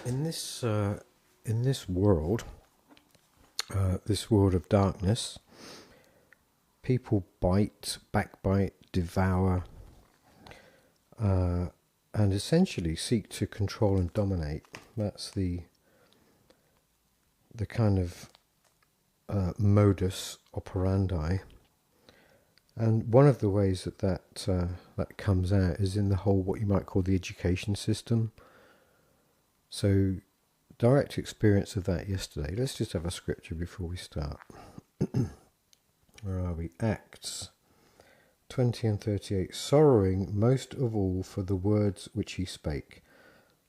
In this world, this world of darkness, people bite, backbite, devour, and essentially seek to control and dominate. That's the kind of modus operandi. And one of the ways that comes out is in the whole what you might call the education system. So, direct experience of that yesterday. Let's just have a scripture before we start. Where are we? Acts 20 and 38. Sorrowing most of all for the words which he spake,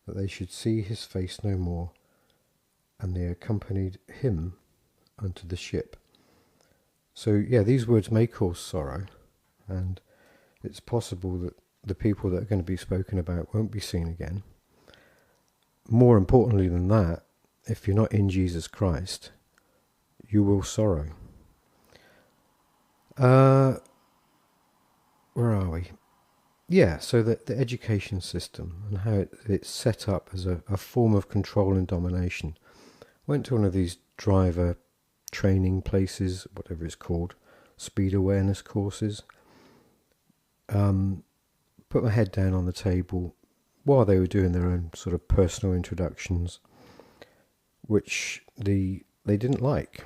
that they should see his face no more. And they accompanied him unto the ship. So, yeah, these words may cause sorrow, and it's possible that the people that are going to be spoken about won't be seen again. More importantly than that, if you're not in Jesus Christ, you will sorrow. Where are we? Yeah, so the education system and how it's set up as a form of control and domination. Went to one of these driver training places, whatever it's called, speed awareness courses. Put my head down on the table while they were doing their own sort of personal introductions, which they didn't like.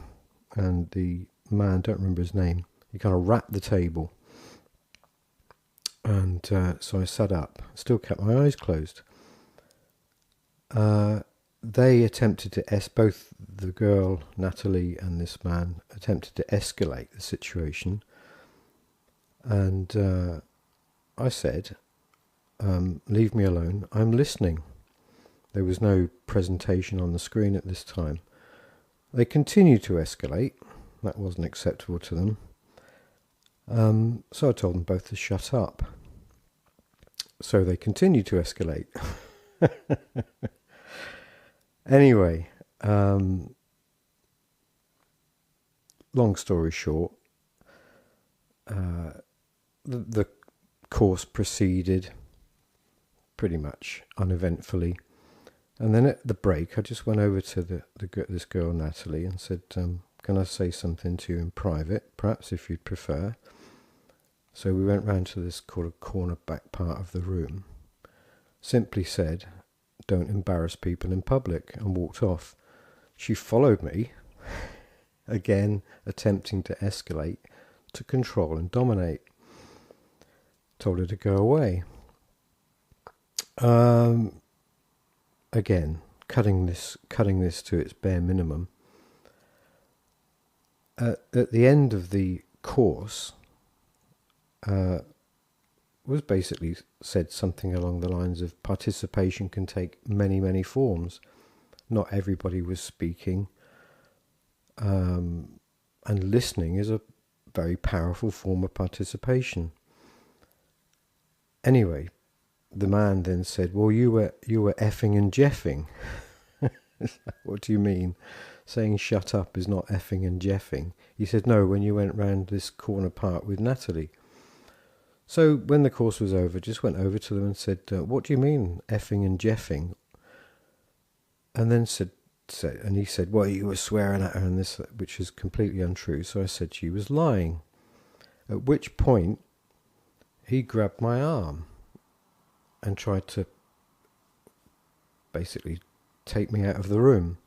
And the man, don't remember his name, he kind of rapped the table. And so I sat up, still kept my eyes closed. They attempted to, both the girl, Natalie, and this man attempted to escalate the situation. And I said, leave me alone, I'm listening. There was no presentation on the screen at this time. They continued to escalate. That wasn't acceptable to them. So I told them both to shut up. So they continued to escalate. Anyway, long story short, the course proceeded pretty much uneventfully. And then at the break, I just went over to this girl, Natalie, and said, can I say something to you in private, perhaps, if you'd prefer? So we went round to this corner back part of the room, simply said, don't embarrass people in public, and walked off. She followed me, again attempting to escalate, to control and dominate. Told her to go away. Again, cutting this to its bare minimum. At the end of the course, was basically said something along the lines of participation can take many, many forms. Not everybody was speaking, and listening is a very powerful form of participation. Anyway, the man then said, well, you were effing and jeffing. What do you mean? Saying shut up is not effing and jeffing. He said, no, when you went round this corner part with Natalie. So when the course was over, just went over to them and said, what do you mean effing and jeffing? And then he said, well, you were swearing at her and this, which is completely untrue. So I said she was lying. At which point he grabbed my arm and tried to basically take me out of the room.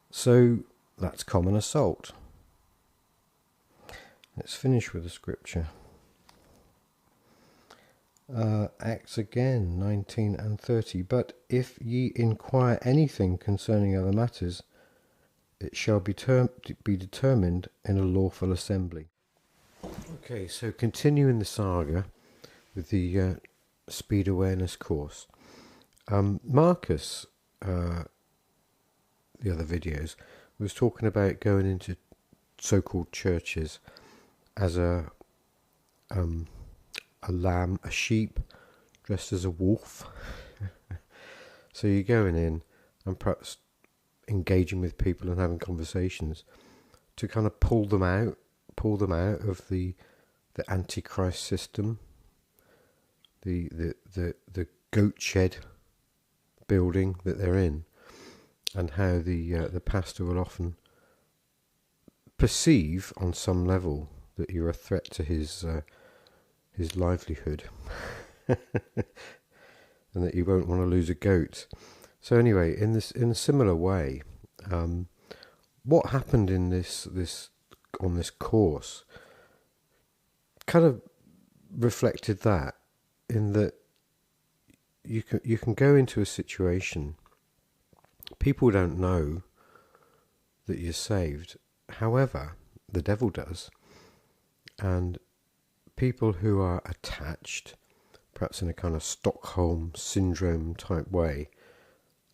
So that's common assault. Let's finish with a scripture. Acts again, 19 and 30. But if ye inquire anything concerning other matters, it shall be determined in a lawful assembly. Okay, so continuing the saga with the speed awareness course. Marcus, the other videos, was talking about going into so-called churches as a lamb, a sheep, dressed as a wolf. So you're going in and perhaps engaging with people and having conversations to kind of pull them out of the Antichrist system, the goat shed building that they're in, and how the pastor will often perceive on some level that you're a threat to his livelihood, and that you won't want to lose a goat. So anyway, in a similar way, what happened in this on this course kind of reflected that, in that you can go into a situation, people don't know that you're saved. However, the devil does, and people who are attached, perhaps in a kind of Stockholm syndrome type way,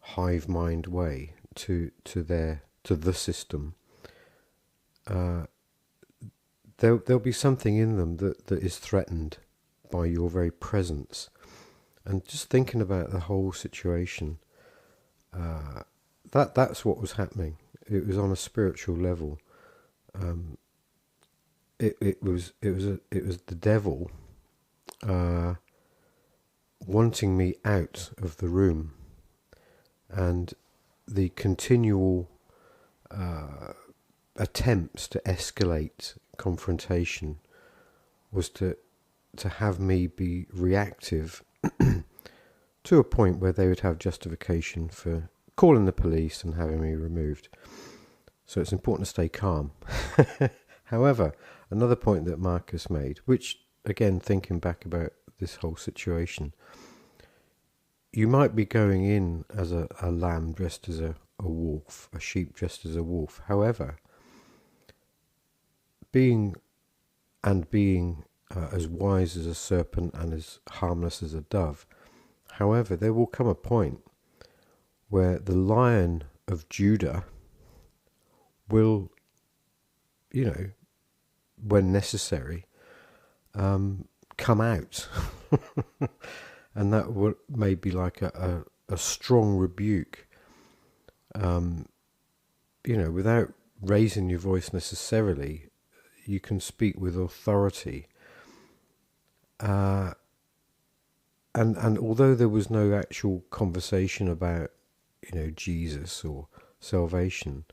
hive mind way, to the system, there'll be something in them that is threatened by your very presence. And just thinking about the whole situation, that's what was happening. It was on a spiritual level. It was the devil wanting me out of the room, and the continual attempts to escalate confrontation was to have me be reactive to a point where they would have justification for calling the police and having me removed. So it's important to stay calm. However, another point that Marcus made, which, again, thinking back about this whole situation, you might be going in as a lamb dressed as a wolf, a sheep dressed as a wolf. However, being as wise as a serpent and as harmless as a dove, however, there will come a point where the Lion of Judah will, when necessary, come out. And that may be like a strong rebuke, without raising your voice necessarily. You can speak with authority. And although there was no actual conversation about, Jesus or salvation,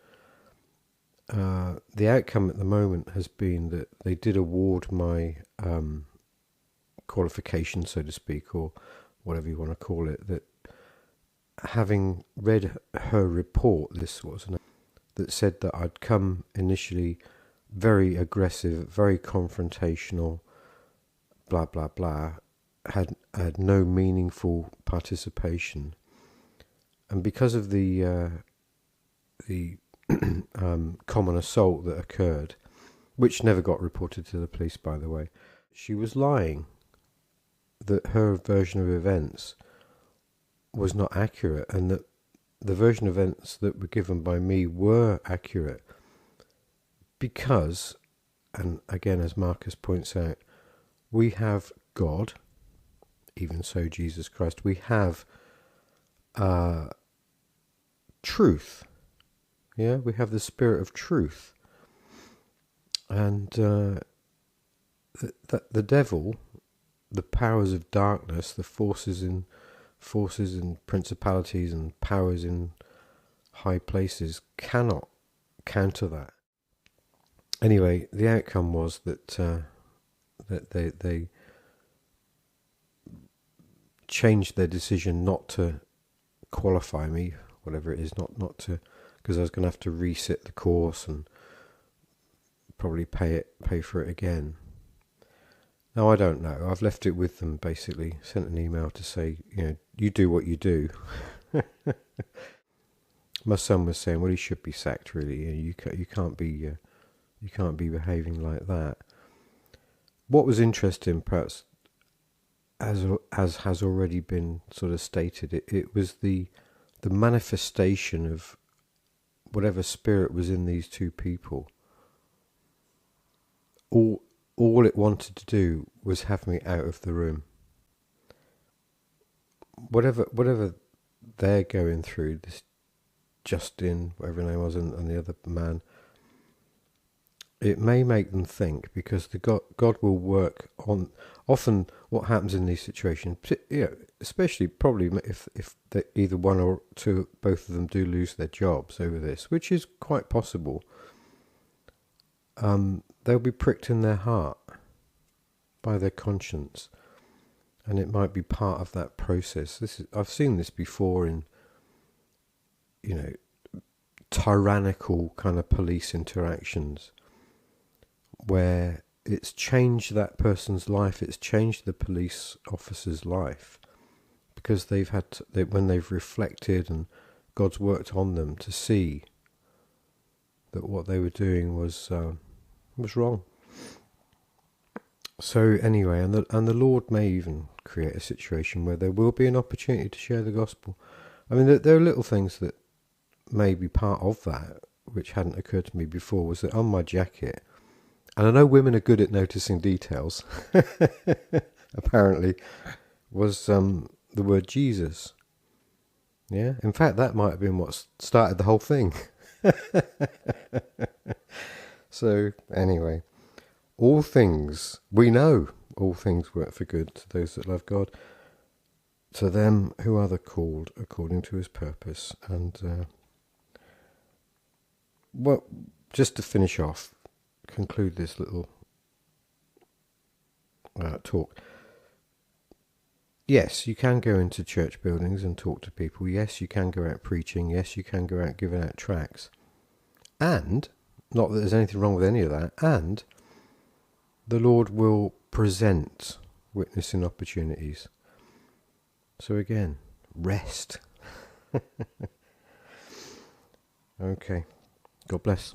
the outcome at the moment has been that they did award my qualification, so to speak, or whatever you want to call it, that having read her report, that said that I'd come initially very aggressive, very confrontational, blah, blah, blah, had no meaningful participation. And because of the common assault that occurred, which never got reported to the police, by the way, she was lying, that her version of events was not accurate, and that the version of events that were given by me were accurate, because, and again, as Marcus points out, we have God, even so Jesus Christ, we have truth. Yeah, we have the Spirit of truth. And the devil, the powers of darkness, the forces and principalities and powers in high places cannot counter that. Anyway, the outcome was that they changed their decision not to qualify me, whatever it is, not to, because I was going to have to resit the course and probably pay for it again. Now, I don't know. I've left it with them, basically. Sent an email to say, you do what you do. My son was saying, well, he should be sacked, really. You can't be behaving like that. What was interesting, perhaps, as has already been sort of stated, it was the manifestation of whatever spirit was in these two people. All it wanted to do was have me out of the room. Whatever they're going through, this Justin, whatever his name was, and the other man, it may make them think, because God will work on. Often, what happens in these situations, especially probably if either one or two, both of them do lose their jobs over this, which is quite possible, they'll be pricked in their heart by their conscience, and it might be part of that process. I've seen this before in, tyrannical kind of police interactions, where it's changed that person's life, it's changed the police officer's life, because they've had when they've reflected and God's worked on them to see that what they were doing was wrong. So anyway, and the Lord may even create a situation where there will be an opportunity to share the gospel. I mean, there are little things that may be part of that, which hadn't occurred to me before, was that on my jacket, and I know women are good at noticing details, apparently, was the word Jesus. Yeah, in fact, that might have been what started the whole thing. So, anyway, all things, we know all things work for good to those that love God, to them who are the called according to his purpose. And, well, just to finish off, conclude this little talk. Yes, you can go into church buildings and talk to people. Yes, you can go out preaching. Yes, you can go out giving out tracts. And, not that there's anything wrong with any of that, and the Lord will present witnessing opportunities. So again, rest. Okay. God bless.